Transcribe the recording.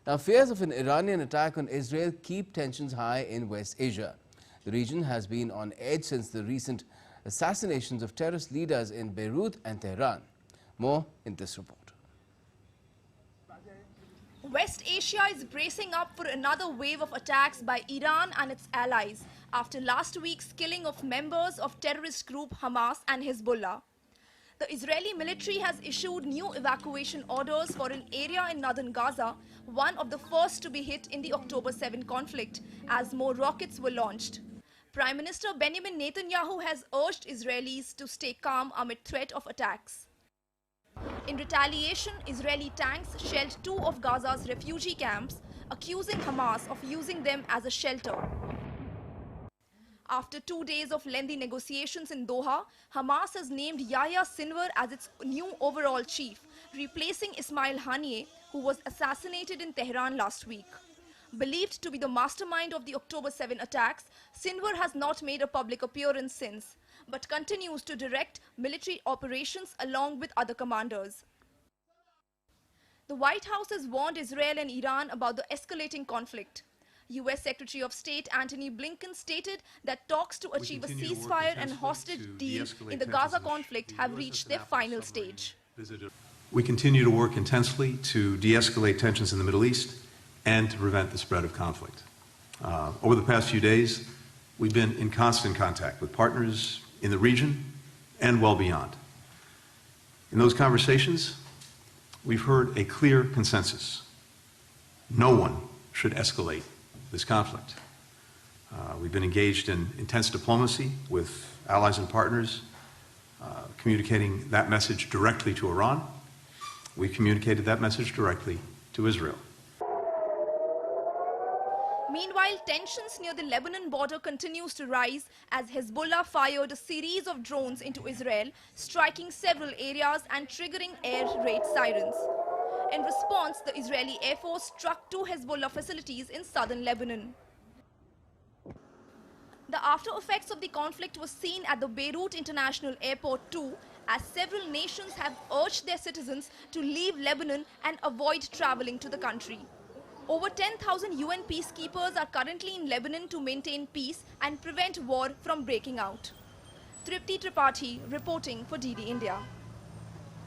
Now, fears of an Iranian attack on Israel keep tensions high in West Asia. The region has been on edge since the recent assassinations of terrorist leaders in Beirut and Tehran. More in this report. West Asia is bracing up for another wave of attacks by Iran and its allies after last week's killing of members of terrorist group Hamas and Hezbollah. The Israeli military has issued new evacuation orders for an area in northern Gaza, one of the first to be hit in the October 7 conflict, as more rockets were launched. Prime Minister Benjamin Netanyahu has urged Israelis to stay calm amid threat of attacks. In retaliation, Israeli tanks shelled two of Gaza's refugee camps, accusing Hamas of using them as a shelter. After 2 days of lengthy negotiations in Doha, Hamas has named Yahya Sinwar as its new overall chief, replacing Ismail Haniyeh, who was assassinated in Tehran last week. Believed to be the mastermind of the October 7 attacks, Sinwar has not made a public appearance since, but continues to direct military operations along with other commanders. The White House has warned Israel and Iran about the escalating conflict. U.S. Secretary of State Antony Blinken stated that talks to achieve a ceasefire and hostage deal in the Gaza conflict have reached their final stage. We continue to work intensely to de-escalate tensions in the Middle East and to prevent the spread of conflict. Over the past few days, we've been in constant contact with partners in the region and well beyond. In those conversations, we've heard a clear consensus. No one should escalate this conflict. We've been engaged in intense diplomacy with allies and partners, communicating that message directly to Iran. We've communicated that message directly to Israel. Meanwhile, tensions near the Lebanon border continues to rise as Hezbollah fired a series of drones into Israel, striking several areas and triggering air raid sirens. In response, the Israeli Air Force struck two Hezbollah facilities in southern Lebanon. The after effects of the conflict was seen at the Beirut International Airport too, as several nations have urged their citizens to leave Lebanon and avoid traveling to the country. Over 10,000 UN peacekeepers are currently in Lebanon to maintain peace and prevent war from breaking out. Tripti Tripathi reporting for DD India.